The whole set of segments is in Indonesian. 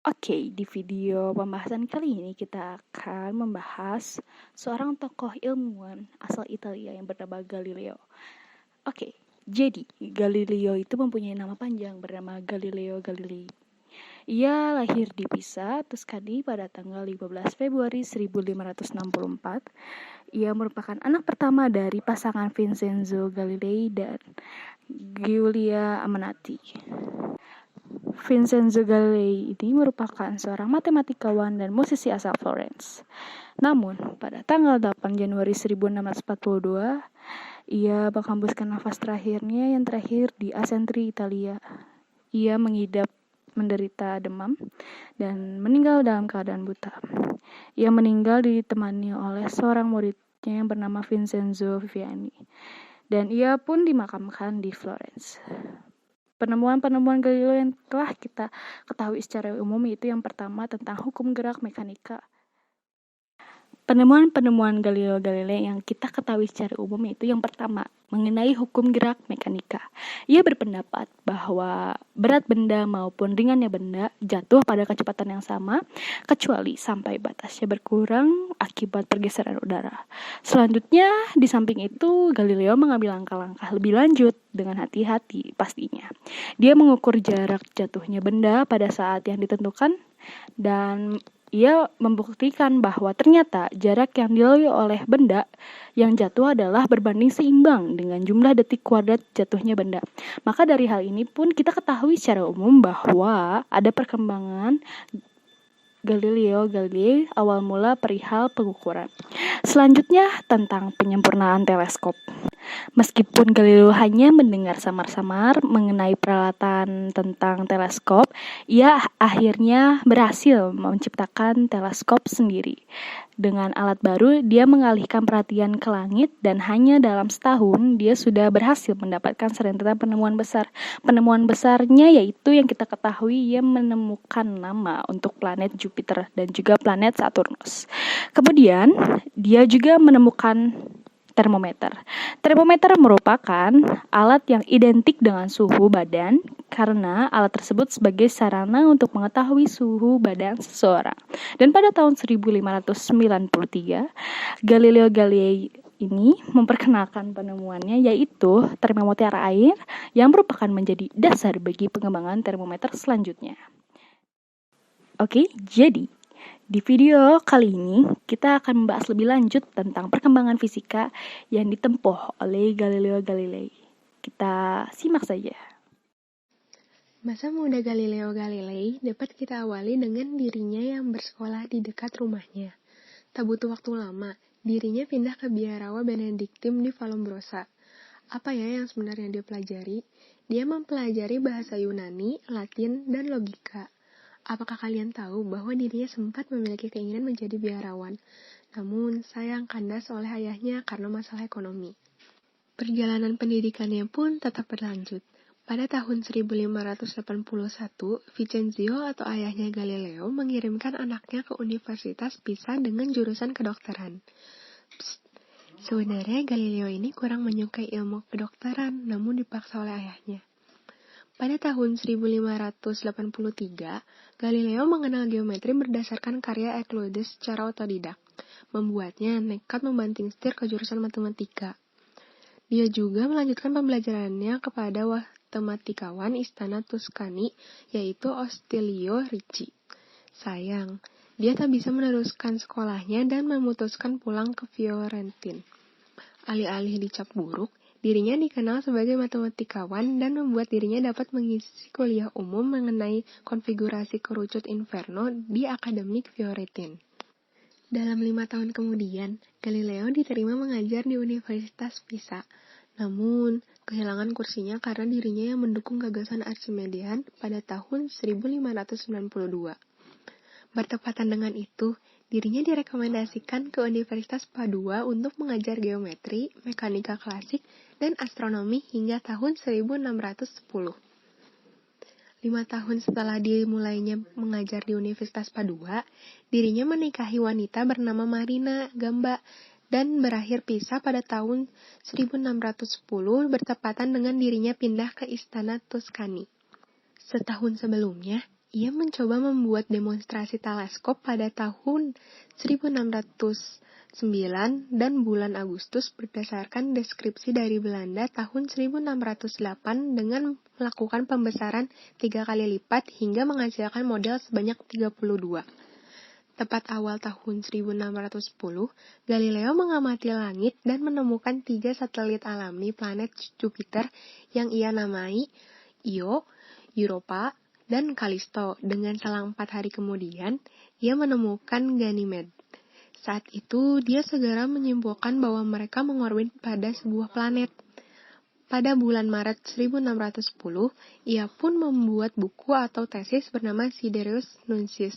Oke, di video pembahasan kali ini kita akan membahas seorang tokoh ilmuwan asal Italia yang bernama Galileo. Oke, jadi Galileo itu mempunyai nama panjang bernama Galileo Galilei. Ia lahir di Pisa, Tuscany pada tanggal 15 Februari 1564. Ia merupakan anak pertama dari pasangan Vincenzo Galilei dan Giulia Amanati. Vincenzo Galilei ini merupakan seorang matematikawan dan musisi asal Florence. Namun, pada tanggal 8 Januari 1642, ia menghembuskan nafas terakhirnya yang terakhir di Asentri, Italia. Ia menderita demam dan meninggal dalam keadaan buta. Ia meninggal ditemani oleh seorang muridnya yang bernama Vincenzo Viviani. Dan ia pun dimakamkan di Florence. Penemuan-penemuan Galileo yang telah kita ketahui secara umum itu yang pertama tentang hukum gerak mekanika. Penemuan-penemuan Galileo Galilei yang kita ketahui secara umum itu yang pertama mengenai hukum gerak mekanika. Ia berpendapat bahwa berat benda maupun ringannya benda jatuh pada kecepatan yang sama kecuali sampai batasnya berkurang akibat pergeseran udara. Selanjutnya, di samping itu Galileo mengambil langkah-langkah lebih lanjut dengan hati-hati pastinya. Dia mengukur jarak jatuhnya benda pada saat yang ditentukan dan ia membuktikan bahwa ternyata jarak yang dilalui oleh benda yang jatuh adalah berbanding seimbang dengan jumlah detik kuadrat jatuhnya benda. Maka dari hal ini pun kita ketahui secara umum bahwa ada perkembangan Galileo Galilei awal mula perihal pengukuran. Selanjutnya tentang penyempurnaan teleskop. Meskipun Galileo hanya mendengar samar-samar mengenai peralatan tentang teleskop, ia akhirnya berhasil menciptakan teleskop sendiri. Dengan alat baru, dia mengalihkan perhatian ke langit dan hanya dalam setahun dia sudah berhasil mendapatkan serentetan penemuan besar. Penemuan besarnya yaitu yang kita ketahui ia menemukan nama untuk planet Jupiter dan juga planet Saturnus. Kemudian, dia juga menemukan termometer. Termometer merupakan alat yang identik dengan suhu badan karena alat tersebut sebagai sarana untuk mengetahui suhu badan seseorang. Dan pada tahun 1593, Galileo Galilei ini memperkenalkan penemuannya yaitu termometer air yang merupakan menjadi dasar bagi pengembangan termometer selanjutnya. Oke, jadi di video kali ini, kita akan membahas lebih lanjut tentang perkembangan fisika yang ditempuh oleh Galileo Galilei. Kita simak saja. Masa muda Galileo Galilei dapat kita awali dengan dirinya yang bersekolah di dekat rumahnya. Tak butuh waktu lama, dirinya pindah ke Biarawa Benediktim di Vallombrosa. Apa ya yang sebenarnya dia pelajari? Dia mempelajari bahasa Yunani, Latin, dan logika. Apakah kalian tahu bahwa dirinya sempat memiliki keinginan menjadi biarawan? Namun, sayang kandas oleh ayahnya karena masalah ekonomi. Perjalanan pendidikannya pun tetap berlanjut. Pada tahun 1581, Vincenzo atau ayahnya Galileo mengirimkan anaknya ke Universitas Pisa dengan jurusan kedokteran. Sebenarnya Galileo ini kurang menyukai ilmu kedokteran, namun dipaksa oleh ayahnya. Pada tahun 1583, Galileo mengenal geometri berdasarkan karya Euclides secara otodidak, membuatnya nekat membanting setir ke jurusan matematika. Dia juga melanjutkan pembelajarannya kepada matematikawan istana Tuscany, yaitu Ostilio Ricci. Sayang, dia tak bisa meneruskan sekolahnya dan memutuskan pulang ke Fiorentin. Alih-alih dicap buruk, dirinya dikenal sebagai matematikawan dan membuat dirinya dapat mengisi kuliah umum mengenai konfigurasi kerucut inferno di Akademik Fiorentin. Dalam 5 tahun kemudian, Galileo diterima mengajar di Universitas Pisa. Namun, kehilangan kursinya karena dirinya yang mendukung gagasan Archimedean pada tahun 1592. Bertepatan dengan itu, dirinya direkomendasikan ke Universitas Padua untuk mengajar geometri, mekanika klasik, dan astronomi hingga tahun 1610. 5 tahun setelah dimulainya mengajar di Universitas Padua, dirinya menikahi wanita bernama Marina Gamba dan berakhir pisah pada tahun 1610 bertepatan dengan dirinya pindah ke istana Tuscany. Setahun sebelumnya, ia mencoba membuat demonstrasi teleskop pada tahun 1609 dan bulan Agustus berdasarkan deskripsi dari Belanda tahun 1608 dengan melakukan pembesaran 3 kali lipat hingga menghasilkan model sebanyak 32. Tepat awal tahun 1610, Galileo mengamati langit dan menemukan 3 satelit alami planet Jupiter yang ia namai Io, Europa, dan Kalisto. Dengan selang 4 hari kemudian, ia menemukan Ganymede. Saat itu, dia segera menyimpulkan bahwa mereka mengorbit pada sebuah planet. Pada bulan Maret 1610, ia pun membuat buku atau tesis bernama Sidereus Nuncius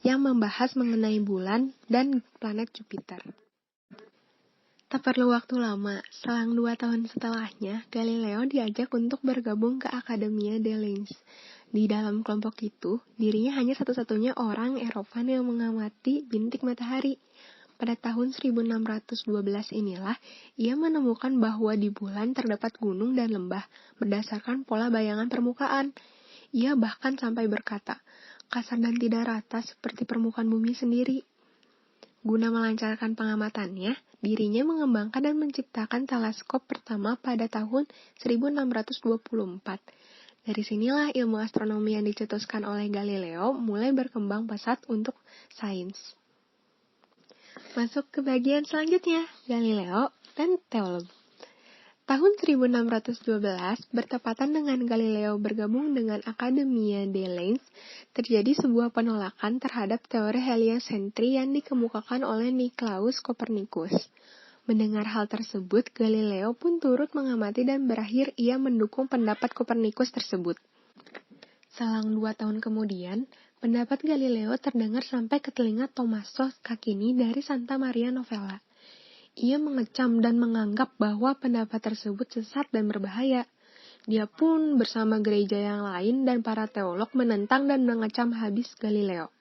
yang membahas mengenai bulan dan planet Jupiter. Tak perlu waktu lama, selang 2 tahun setelahnya, Galileo diajak untuk bergabung ke Accademia dei Lincei. Di dalam kelompok itu, dirinya hanya satu-satunya orang Eropa yang mengamati bintik matahari. Pada tahun 1612 inilah, ia menemukan bahwa di bulan terdapat gunung dan lembah berdasarkan pola bayangan permukaan. Ia bahkan sampai berkata, kasar dan tidak rata seperti permukaan bumi sendiri. Guna melancarkan pengamatannya, dirinya mengembangkan dan menciptakan teleskop pertama pada tahun 1624. Dari sinilah ilmu astronomi yang dicetuskan oleh Galileo mulai berkembang pesat untuk sains. Masuk ke bagian selanjutnya, Galileo dan teologi. Tahun 1612, bertepatan dengan Galileo bergabung dengan Accademia dei Lincei, terjadi sebuah penolakan terhadap teori heliosentri yang dikemukakan oleh Nicolaus Copernicus. Mendengar hal tersebut, Galileo pun turut mengamati dan berakhir ia mendukung pendapat Copernicus tersebut. Selang 2 tahun kemudian, pendapat Galileo terdengar sampai ke telinga Tommaso Caccini dari Santa Maria Novella. Ia mengecam dan menganggap bahwa pendapat tersebut sesat dan berbahaya. Dia pun bersama gereja yang lain dan para teolog menentang dan mengecam habis Galileo.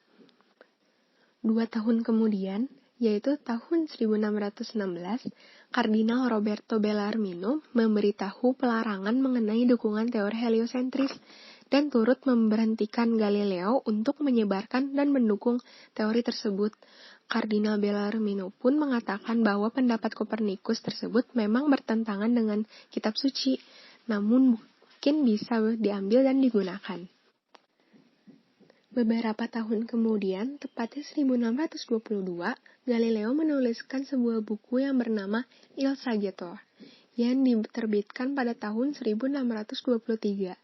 2 tahun kemudian, yaitu tahun 1616, Kardinal Roberto Bellarmino memberitahu pelarangan mengenai dukungan teori heliosentris dan turut memberhentikan Galileo untuk menyebarkan dan mendukung teori tersebut. Kardinal Bellarmino pun mengatakan bahwa pendapat Kopernikus tersebut memang bertentangan dengan kitab suci, namun mungkin bisa diambil dan digunakan. Beberapa tahun kemudian, tepatnya 1622, Galileo menuliskan sebuah buku yang bernama Il Saggiatore, yang diterbitkan pada tahun 1623.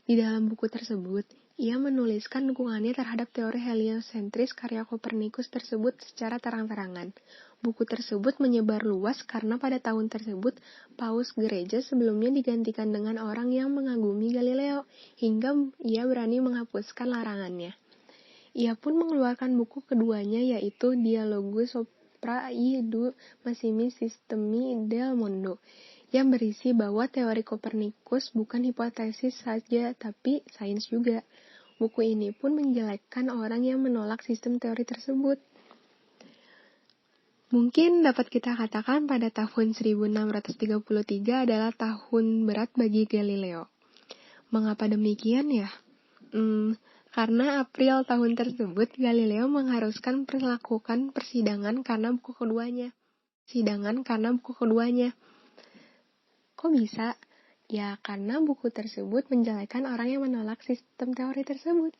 Di dalam buku tersebut, ia menuliskan dukungannya terhadap teori heliosentris karya Kopernikus tersebut secara terang-terangan. Buku tersebut menyebar luas karena pada tahun tersebut, Paus Gereja sebelumnya digantikan dengan orang yang mengagumi Galileo, hingga ia berani menghapuskan larangannya. Ia pun mengeluarkan buku keduanya yaitu Dialogus sopra I due massimi sistemi del mondo, yang berisi bahwa teori Kopernikus bukan hipotesis saja tapi sains juga. Buku ini pun menjelekkan orang yang menolak sistem teori tersebut. Mungkin dapat kita katakan pada tahun 1633 adalah tahun berat bagi Galileo. Mengapa demikian ya? Karena April tahun tersebut, Galileo mengharuskan melakukan persidangan karena buku keduanya. Kok bisa? Ya, karena buku tersebut menjelekan orang yang menolak sistem teori tersebut.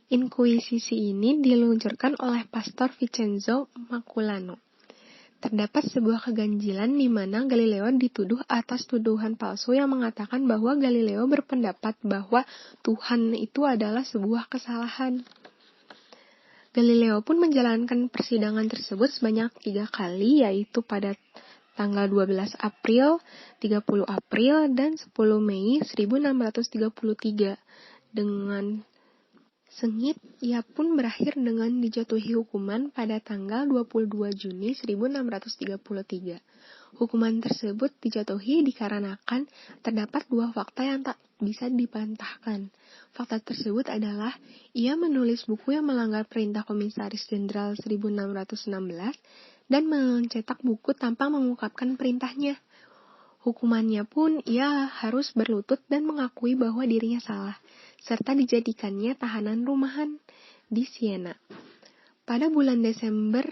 Inkuisisi ini diluncurkan oleh Pastor Vincenzo Maculano. Terdapat sebuah keganjilan di mana Galileo dituduh atas tuduhan palsu yang mengatakan bahwa Galileo berpendapat bahwa Tuhan itu adalah sebuah kesalahan. Galileo pun menjalankan persidangan tersebut sebanyak 3 kali, yaitu pada tanggal 12 April, 30 April, dan 10 Mei 1633. Dengan sengit, ia pun berakhir dengan dijatuhi hukuman pada tanggal 22 Juni 1633. Hukuman tersebut dijatuhi dikarenakan terdapat 2 fakta yang tak bisa dibantahkan. Fakta tersebut adalah, ia menulis buku yang melanggar perintah Komisaris Jenderal 1616 dan mencetak buku tanpa mengungkapkan perintahnya. Hukumannya pun ia harus berlutut dan mengakui bahwa dirinya salah. serta dijadikannya tahanan rumahan di Siena. Pada bulan Desember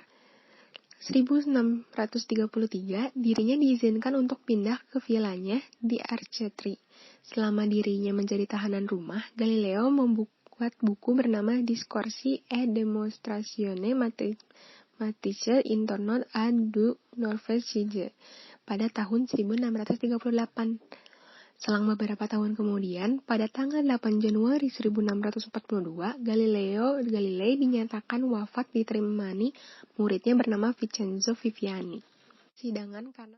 1633, dirinya diizinkan untuk pindah ke vilanya di Arcetri. Selama dirinya menjadi tahanan rumah, Galileo membuat buku bernama Discorsi e Demonstratione Mathematiche intorno a due nouvelles sciences pada tahun 1638. Selang beberapa tahun kemudian, pada tanggal 8 Januari 1642, Galilei dinyatakan wafat di Tremani, muridnya bernama Vincenzo Viviani. Sidangan karena